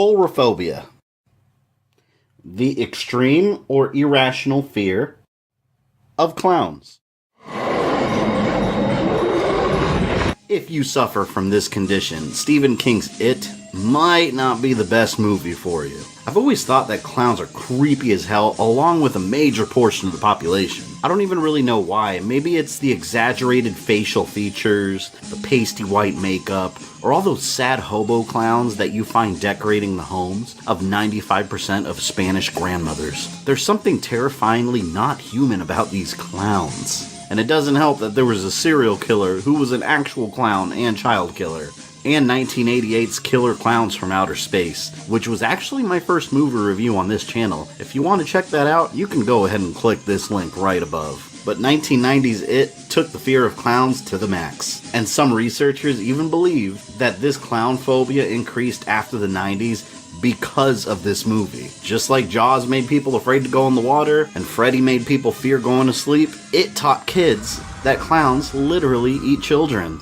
Coulrophobia. The extreme or irrational fear of clowns. If you suffer from this condition, Stephen King's It might not be the best movie for you. I've always thought that clowns are creepy as hell, along with a major portion of the population. I don't even really know why. Maybe it's the exaggerated facial features, the pasty white makeup, or all those sad hobo clowns that you find decorating the homes of 95% of Spanish grandmothers. There's something terrifyingly not human about these clowns. And it doesn't help that there was a serial killer who was an actual clown and child killer. And 1988's Killer Clowns from Outer Space, which was actually my first movie review on this channel. If you want to check that out, you can go ahead and click this link right above. But 1990's It took the fear of clowns to the max. And some researchers even believe that this clown phobia increased after the 90s because of this movie. Just like Jaws made people afraid to go in the water, and Freddy made people fear going to sleep, it taught kids that clowns literally eat children.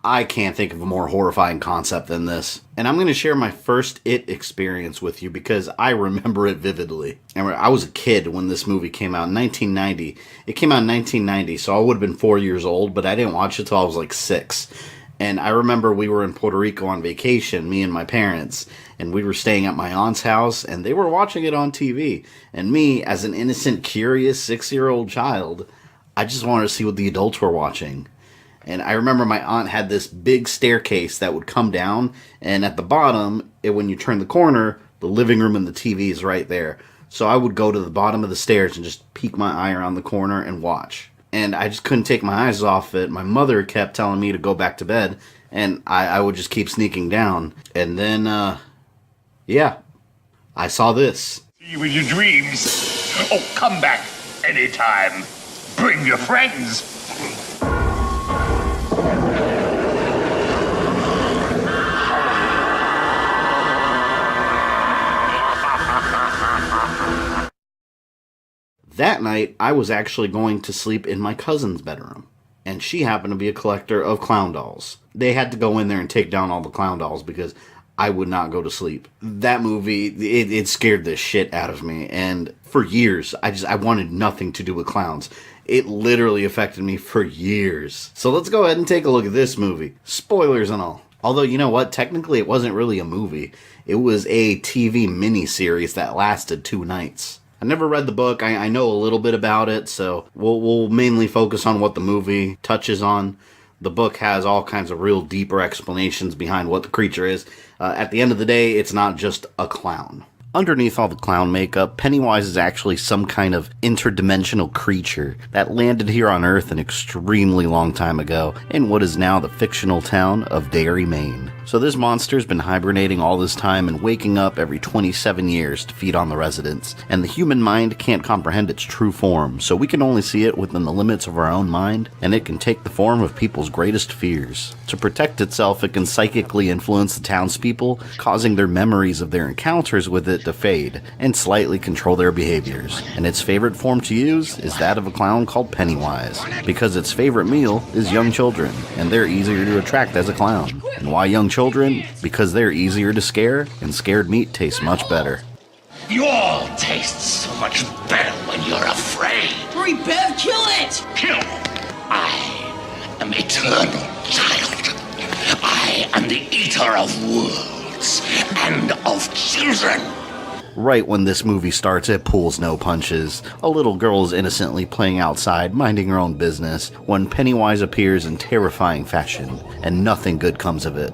I can't think of a more horrifying concept than this. And I'm going to share my first It experience with you because I remember it vividly. And I was a kid when this movie came out in 1990. It came out in 1990, so I would have been 4 years old, but I didn't watch it till I was like 6. And I remember we were in Puerto Rico on vacation, me and my parents, and we were staying at my aunt's house, and they were watching it on TV. And me, as an innocent, curious 6-year-old child, I just wanted to see what the adults were watching. And I remember my aunt had this big staircase that would come down, and at the bottom, when you turn the corner, the living room and the TV is right there. So I would go to the bottom of the stairs and just peek my eye around the corner and watch. And I just couldn't take my eyes off it. My mother kept telling me to go back to bed, and I would just keep sneaking down. And then, yeah, I saw this. See you in your dreams. Oh, come back anytime. Bring your friends. That night, I was actually going to sleep in my cousin's bedroom, and she happened to be a collector of clown dolls. They had to go in there and take down all the clown dolls because I would not go to sleep. That movie, it scared the shit out of me, and for years, I wanted nothing to do with clowns. It literally affected me for years. So let's go ahead and take a look at this movie. Spoilers and all. Although, you know what? Technically, it wasn't really a movie. It was a TV miniseries that lasted 2 nights. I never read the book. I know a little bit about it, so we'll mainly focus on what the movie touches on. The book has all kinds of real deeper explanations behind what the creature is. At the end of the day, it's not just a clown. Underneath all the clown makeup, Pennywise is actually some kind of interdimensional creature that landed here on Earth an extremely long time ago in what is now the fictional town of Derry, Maine. So this monster's been hibernating all this time and waking up every 27 years to feed on the residents, and the human mind can't comprehend its true form, so we can only see it within the limits of our own mind, and it can take the form of people's greatest fears. To protect itself, it can psychically influence the townspeople, causing their memories of their encounters with it to fade, and slightly control their behaviors. And its favorite form to use is that of a clown called Pennywise, because its favorite meal is young children, and they're easier to attract as a clown. And why young children? Because they're easier to scare, and scared meat tastes much better. You all taste so much better when you're afraid. Hurry, Bev, kill it! Kill! I am eternal child. I am the eater of worlds and of children. Right when this movie starts, it pulls no punches. A little girl is innocently playing outside, minding her own business, when Pennywise appears in terrifying fashion, and nothing good comes of it.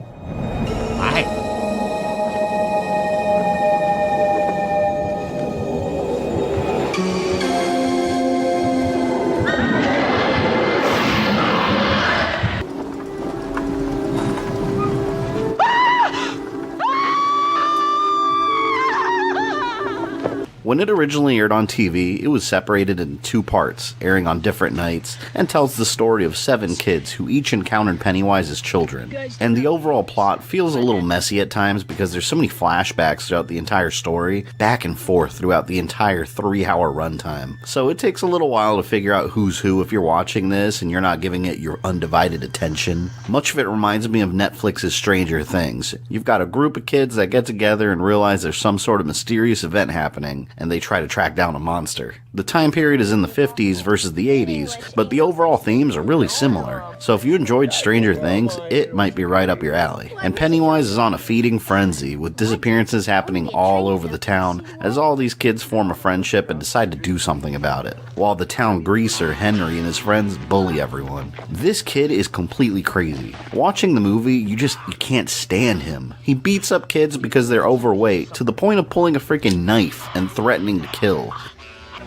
When it originally aired on TV, it was separated into 2 parts, airing on different nights, and tells the story of 7 kids who each encountered Pennywise as children. And the overall plot feels a little messy at times because there's so many flashbacks throughout the entire story, back and forth throughout the entire 3-hour runtime. So it takes a little while to figure out who's who if you're watching this and you're not giving it your undivided attention. Much of it reminds me of Netflix's Stranger Things. You've got a group of kids that get together and realize there's some sort of mysterious event happening, and they try to track down a monster. The time period is in the 50s versus the 80s, but the overall themes are really similar. So if you enjoyed Stranger Things, it might be right up your alley. And Pennywise is on a feeding frenzy, with disappearances happening all over the town, as all these kids form a friendship and decide to do something about it, while the town greaser, Henry, and his friends bully everyone. This kid is completely crazy. Watching the movie, you can't stand him. He beats up kids because they're overweight, to the point of pulling a freaking knife and threatening to kill.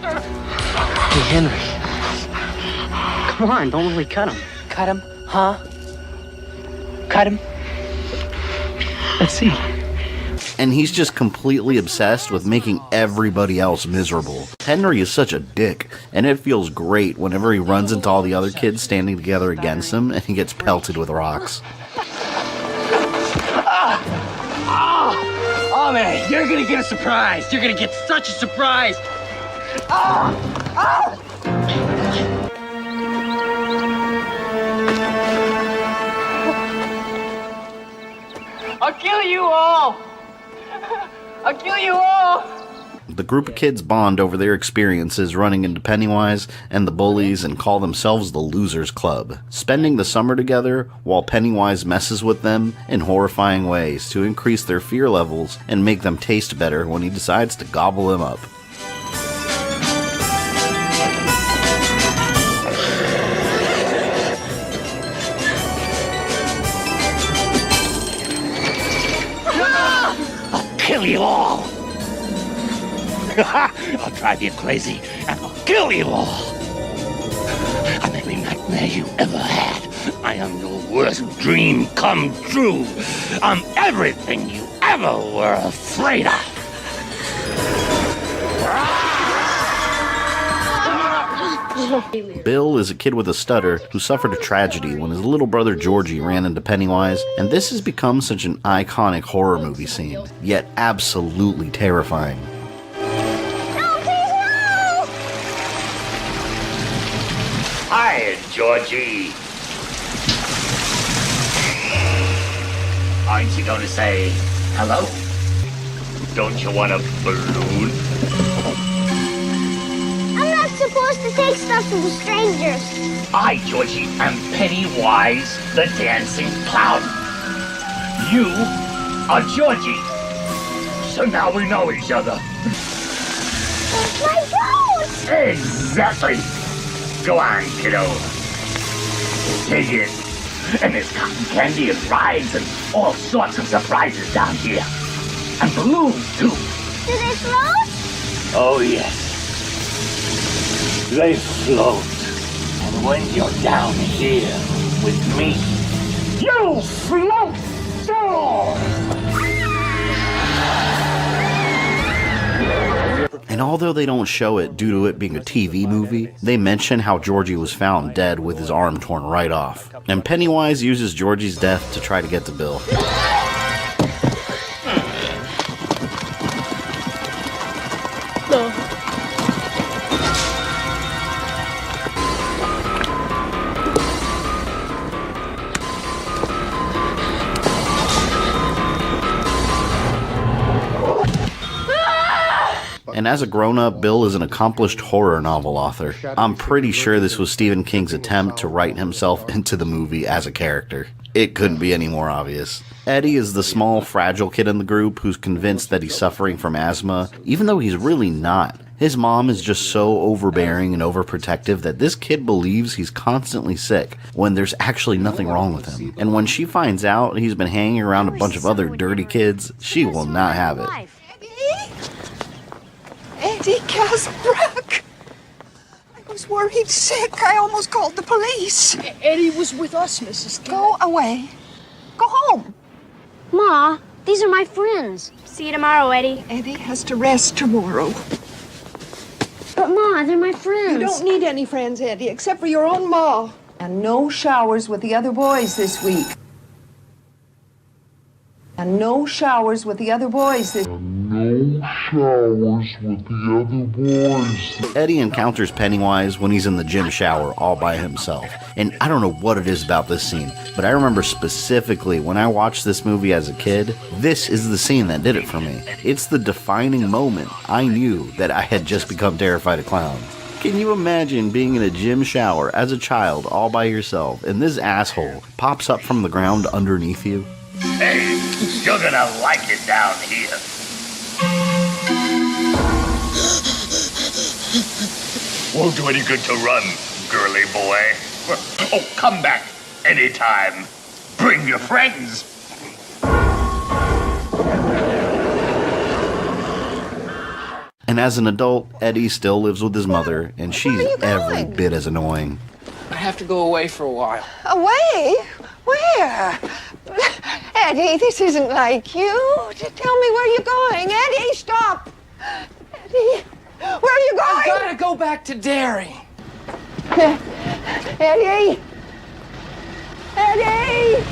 Hey, Henry. Come on, don't really cut him. Cut him? Huh? Cut him? Let's see. And he's just completely obsessed with making everybody else miserable. Henry is such a dick, and it feels great whenever he runs into all the other kids standing together against him and he gets pelted with rocks. Oh, man, you're gonna get a surprise. You're gonna get such a surprise. I'll kill you all. I'll kill you all. The group of kids bond over their experiences running into Pennywise and the bullies and call themselves the Losers Club, spending the summer together while Pennywise messes with them in horrifying ways to increase their fear levels and make them taste better when he decides to gobble them up. I'll kill you all! I'll drive you crazy and I'll kill you all! I'm every nightmare you ever had. I am your worst dream come true. I'm everything you ever were afraid of. Bill is a kid with a stutter who suffered a tragedy when his little brother Georgie ran into Pennywise, and this has become such an iconic horror movie scene, yet absolutely terrifying. Hi, Georgie. Aren't you going to say hello? Don't you want a balloon? I'm not supposed to take stuff from strangers. I, Georgie, am Pennywise the Dancing Clown. You are Georgie. So now we know each other. My goat! Exactly. Go on, kiddo. Take it. And there's cotton candy and rides and all sorts of surprises down here. And balloons, too. Do they float? Oh, yes. They float. And when you're down here with me, you float too! And although they don't show it due to it being a TV movie, they mention how Georgie was found dead with his arm torn right off. And Pennywise uses Georgie's death to try to get to Bill. And as a grown-up, Bill is an accomplished horror novel author. I'm pretty sure this was Stephen King's attempt to write himself into the movie as a character. It couldn't be any more obvious. Eddie is the small, fragile kid in the group who's convinced that he's suffering from asthma, even though he's really not. His mom is just so overbearing and overprotective that this kid believes he's constantly sick when there's actually nothing wrong with him. And when she finds out he's been hanging around a bunch of other dirty kids, she will not have it. Eddie Casbrack. I was worried sick. I almost called the police. Eddie was with us, Mrs. King. Go away. Go home. Ma, these are my friends. See you tomorrow, Eddie. Eddie has to rest tomorrow. But Ma, they're my friends. You don't need any friends, Eddie, except for your own Ma. And no showers with the other boys this week. And no showers with the other boys this week. Eddie encounters Pennywise when he's in the gym shower all by himself. And I don't know what it is about this scene, but I remember specifically when I watched this movie as a kid, this is the scene that did it for me. It's the defining moment I knew that I had just become terrified of clowns. Can you imagine being in a gym shower as a child all by yourself and this asshole pops up from the ground underneath you? Hey, you're gonna like it down here. Won't do any good to run, girly boy. Oh, come back anytime. Bring your friends. And as an adult, Eddie still lives with his mother, and she's every bit as annoying. I have to go away for a while. Away? Where? Eddie, this isn't like you. Just tell me where you're going. Eddie, stop. Eddie, where are you going? I've got to go back to Derry. Eddie! Eddie!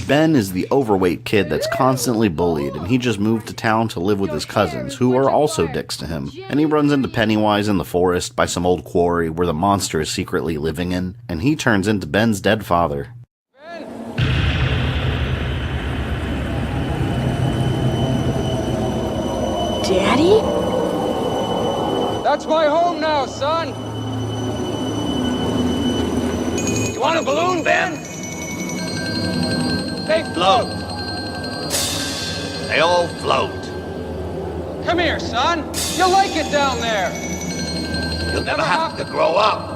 Ben is the overweight kid that's constantly bullied, and he just moved to town to live with his cousins, who are also dicks to him. And he runs into Pennywise in the forest by some old quarry where the monster is secretly living in, and he turns into Ben's dead father. Daddy? That's my home now, son. You want a balloon, Ben? They float. They all float. Come here, son. You'll like it down there. You'll never have to grow up.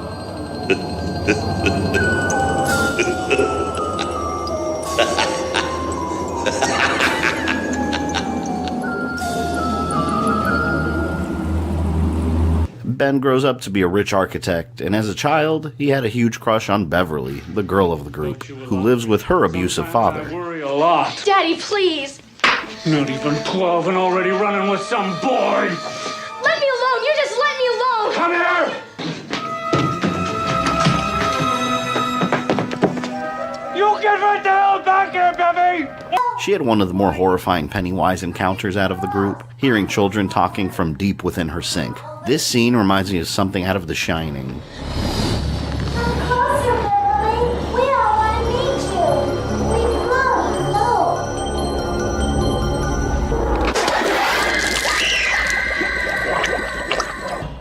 Ben grows up to be a rich architect, and as a child, he had a huge crush on Beverly, the girl of the group, who lives with her abusive father. I worry a lot. Daddy, please. Not even 12 and already running with some boy. Let me alone. You just let me alone. Come here! You get right the hell back here, Bevy! She had one of the more horrifying Pennywise encounters out of the group, hearing children talking from deep within her sink. This scene reminds me of something out of The Shining. Come closer, Beverly. We all want to meet you. We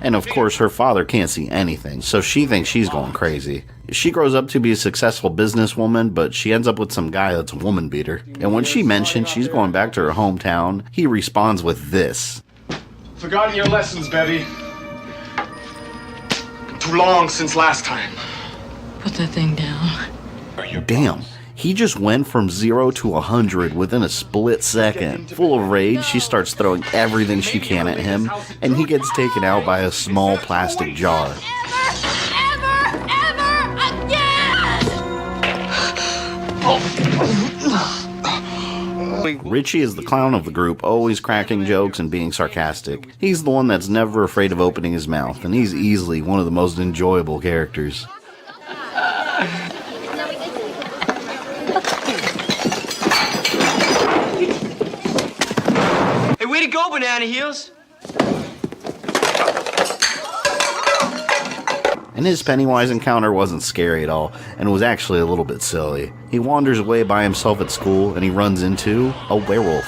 And of course, her father can't see anything, so she thinks she's going crazy. She grows up to be a successful businesswoman, but she ends up with some guy that's a woman beater. And when she mentions she's going back to her hometown, he responds with this. Forgotten your lessons, Bevy. Too long since last time. Put that thing down. Damn, he just went from 0 to 100 within a split second. Full of rage, she starts throwing everything she can at him, and he gets taken out by a small plastic jar. Richie is the clown of the group, always cracking jokes and being sarcastic. He's the one that's never afraid of opening his mouth, and he's easily one of the most enjoyable characters. Hey, way to go, Banana Heels. And his Pennywise encounter wasn't scary at all, and was actually a little bit silly. He wanders away by himself at school, and he runs into a werewolf.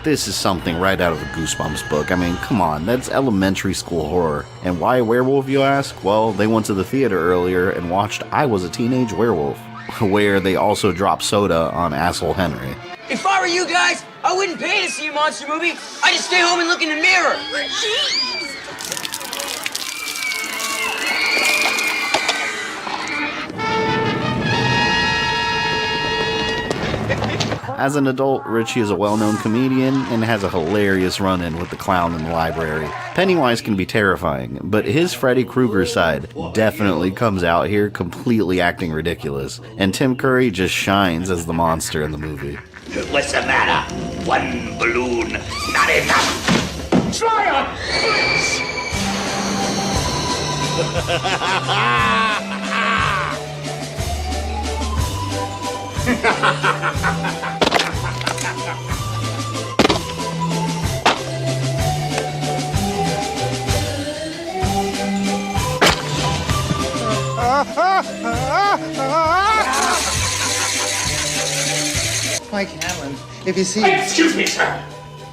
This is something right out of a Goosebumps book. I mean, come on, that's elementary school horror. And why a werewolf, you ask? Well, they went to the theater earlier and watched I Was a Teenage Werewolf, where they also dropped soda on Asshole Henry. If I were you guys, I wouldn't pay to see a monster movie. I'd just stay home and look in the mirror. As an adult, Richie is a well-known comedian and has a hilarious run-in with the clown in the library. Pennywise can be terrifying, but his Freddy Krueger side definitely comes out here completely acting ridiculous, and Tim Curry just shines as the monster in the movie. What's the matter? One balloon, not enough. Try a bitch! Mike Hanlon, if you see... Excuse me, sir.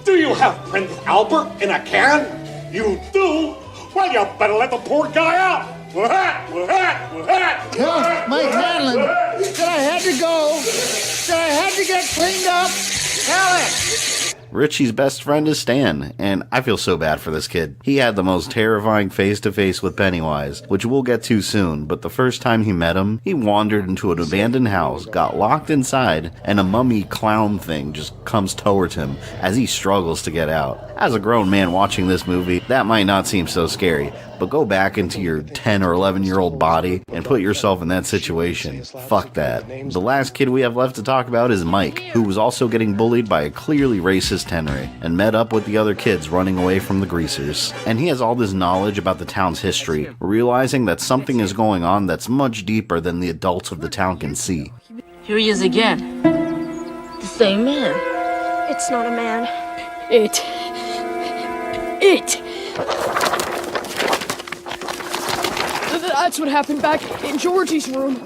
Do you have Prince Albert in a can? You do? Well, you better let the poor guy out. No, Mike Hanlon, that I had to go, that I had to get cleaned up. Alex! Richie's best friend is Stan, and I feel so bad for this kid. He had the most terrifying face-to-face with Pennywise, which we'll get to soon, but the first time he met him, he wandered into an abandoned house, got locked inside, and a mummy clown thing just comes towards him as he struggles to get out. As a grown man watching this movie, that might not seem so scary, but go back into your 10 or 11-year-old body and put yourself in that situation. Fuck that. The last kid we have left to talk about is Mike, who was also getting bullied by a clearly racist Henry, and met up with the other kids running away from the greasers. And he has all this knowledge about the town's history, realizing that something is going on that's much deeper than the adults of the town can see. Here he is again. The same man. It's not a man. It. That's what happened back in Georgie's room.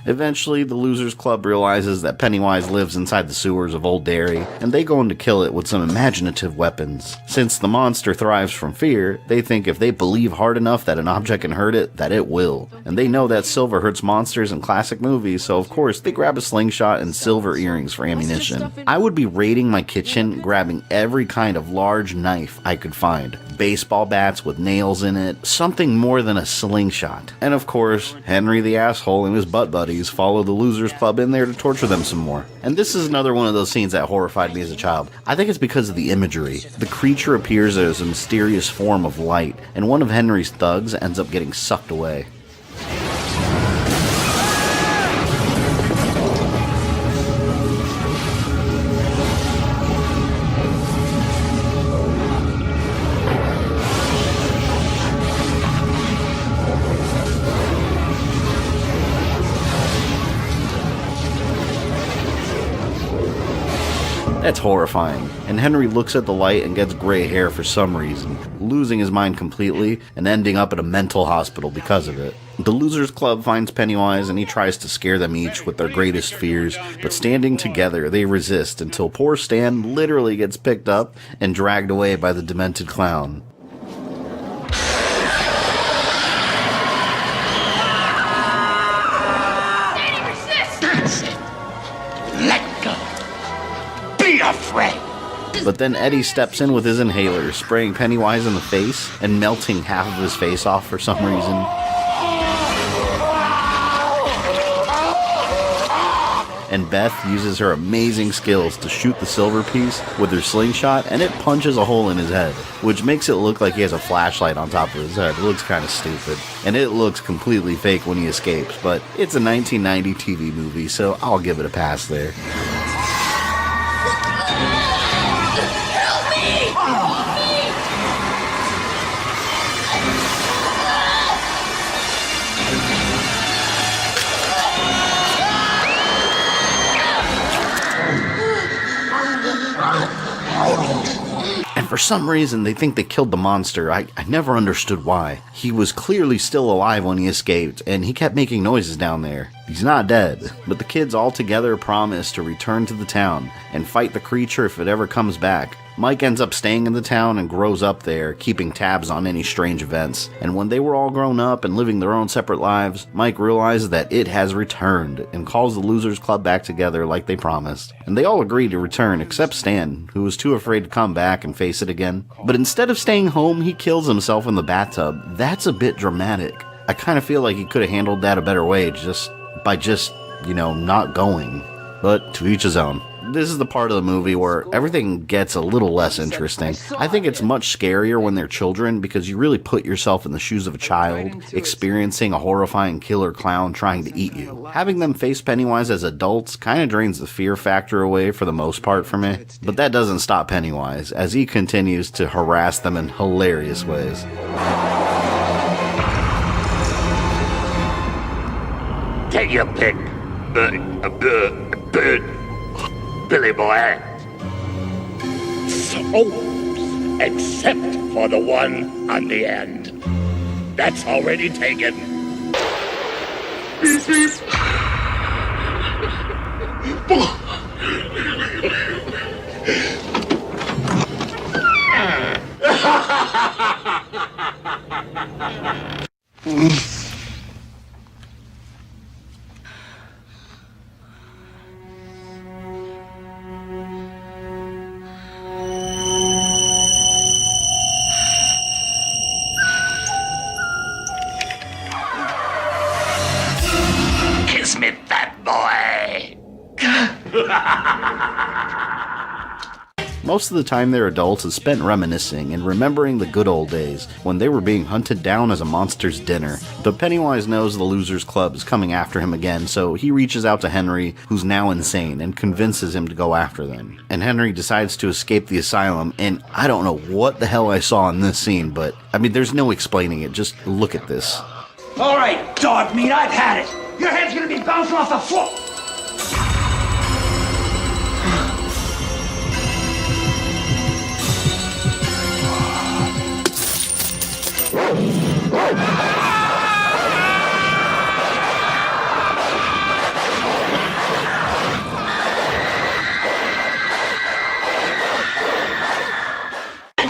Eventually, the Losers Club realizes that Pennywise lives inside the sewers of Old Derry, and they go in to kill it with some imaginative weapons. Since the monster thrives from fear, they think if they believe hard enough that an object can hurt it, that it will. And they know that silver hurts monsters in classic movies, so of course they grab a slingshot and silver earrings for ammunition. I would be raiding my kitchen, grabbing every kind of large knife I could find. Baseball bats with nails in it, something more than a slingshot. And of course, Henry the asshole and his butt buddies follow the Losers Club in there to torture them some more. And this is another one of those scenes that horrified me as a child. I think it's because of the imagery. The creature appears as a mysterious form of light, and one of Henry's thugs ends up getting sucked away. That's horrifying, and Henry looks at the light and gets gray hair for some reason, losing his mind completely and ending up at a mental hospital because of it. The Losers Club finds Pennywise and he tries to scare them each with their greatest fears, but standing together they resist until poor Stan literally gets picked up and dragged away by the demented clown. Afraid. But then Eddie steps in with his inhaler, spraying Pennywise in the face and melting half of his face off for some reason. And Beth uses her amazing skills to shoot the silver piece with her slingshot, and it punches a hole in his head, which makes it look like he has a flashlight on top of his head. It looks kind of stupid. And it looks completely fake when he escapes, but it's a 1990 TV movie, so I'll give it a pass there. And for some reason, they think they killed the monster. I never understood why. He was clearly still alive when he escaped, and he kept making noises down there. He's not dead, but the kids all together promise to return to the town and fight the creature if it ever comes back. Mike ends up staying in the town and grows up there, keeping tabs on any strange events. And when they were all grown up and living their own separate lives, Mike realizes that it has returned and calls the Losers Club back together like they promised. And they all agree to return except Stan, who was too afraid to come back and face it again. But instead of staying home, he kills himself in the bathtub. That's a bit dramatic. I kind of feel like he could have handled that a better way, by not going. But to each his own. This is the part of the movie where everything gets a little less interesting. I think it's much scarier when they're children because you really put yourself in the shoes of a child, experiencing a horrifying killer clown trying to eat you. Having them face Pennywise as adults kind of drains the fear factor away for the most part for me, but that doesn't stop Pennywise as he continues to harass them in hilarious ways. Take your pick, Billy boy. Souls, except for the one on the end. That's already taken. Beep, beep. Kiss me, fat boy. Most of the time their adults is spent reminiscing and remembering the good old days when they were being hunted down as a monster's dinner. But Pennywise knows the Losers Club is coming after him again, so he reaches out to Henry, who's now insane, and convinces him to go after them. And Henry decides to escape the asylum, and I don't know what the hell I saw in this scene, but I mean, there's no explaining it, just look at this. All right, dog meat, I've had it. Your head's gonna be bouncing off the floor.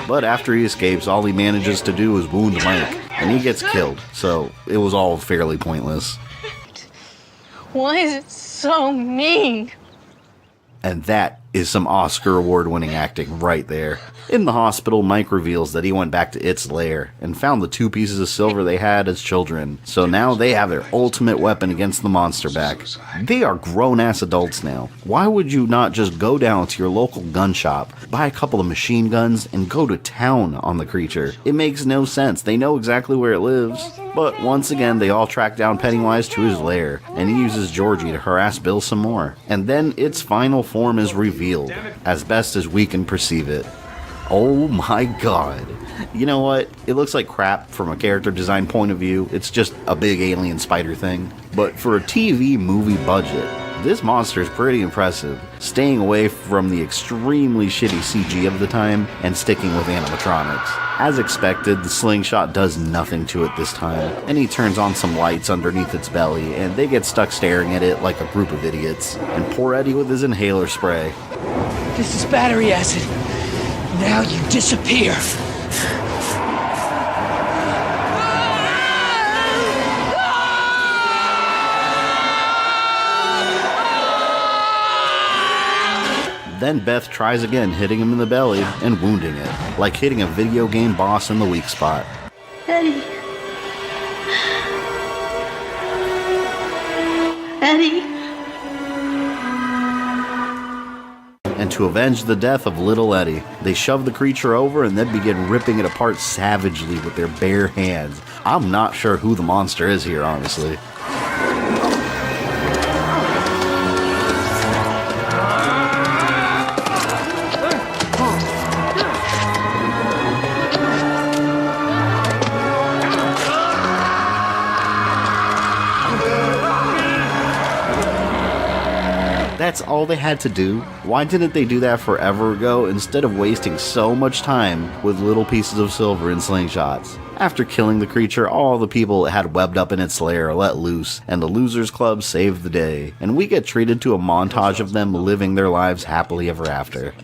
But after he escapes, all he manages to do is wound Mike, and he gets killed, so it was all fairly pointless. Why is it so mean? And that is some Oscar award-winning acting right there. In the hospital, Mike reveals that he went back to its lair and found the 2 pieces of silver they had as children. So now they have their ultimate weapon against the monster back. They are grown-ass adults now. Why would you not just go down to your local gun shop, buy a couple of machine guns, and go to town on the creature? It makes no sense. They know exactly where it lives. But once again, they all track down Pennywise to his lair, and he uses Georgie to harass Bill some more. And then its final form is revealed, as best as we can perceive it. Oh my god. You know what? It looks like crap from a character design point of view. It's just a big alien spider thing. But for a TV movie budget, this monster is pretty impressive, staying away from the extremely shitty CG of the time and sticking with animatronics. As expected, the Slingshot does nothing to it this time, and he turns on some lights underneath its belly, and they get stuck staring at it like a group of idiots. And poor Eddie with his inhaler spray. This is battery acid. Now you disappear. Then Beth tries again, hitting him in the belly and wounding it, like hitting a video game boss in the weak spot. Eddie. Eddie. And to avenge the death of little Eddie, they shove the creature over and then begin ripping it apart savagely with their bare hands. I'm not sure who the monster is here, honestly. That's all they had to do? Why didn't they do that forever ago instead of wasting so much time with little pieces of silver and slingshots? After killing the creature, all the people it had webbed up in its lair are let loose, and the Losers Club saved the day. And we get treated to a montage of them living their lives happily ever after.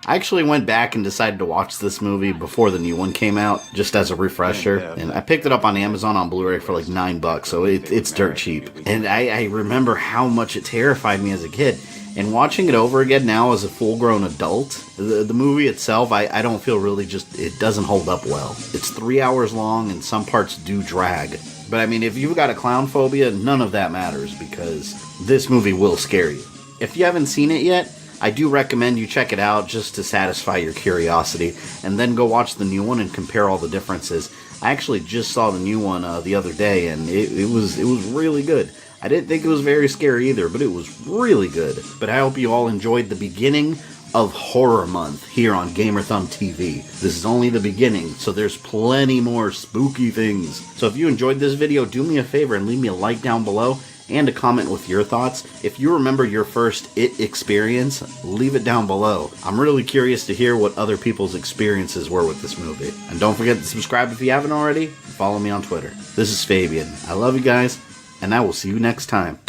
I actually went back and decided to watch this movie before the new one came out, just as a refresher. And I picked it up on Amazon on Blu-ray for like $9, so it's dirt cheap. And I remember how much it terrified me as a kid. And watching it over again now as a full-grown adult, the movie itself, I don't feel really it doesn't hold up well. It's 3 hours long and some parts do drag. But I mean, if you've got a clown phobia, none of that matters because this movie will scare you. If you haven't seen it yet, I do recommend you check it out just to satisfy your curiosity, and then go watch the new one and compare all the differences. I actually just saw the new one the other day, and it was really good. I didn't think it was very scary either, but it was really good. But I hope you all enjoyed the beginning of Horror Month here on GamerThumbTV. This is only the beginning, so there's plenty more spooky things. So if you enjoyed this video, do me a favor and leave me a like down below and a comment with your thoughts. If you remember your first It experience, leave it down below. I'm really curious to hear what other people's experiences were with this movie. And don't forget to subscribe if you haven't already. Follow me on Twitter. This is Fabian. I love you guys, and I will see you next time.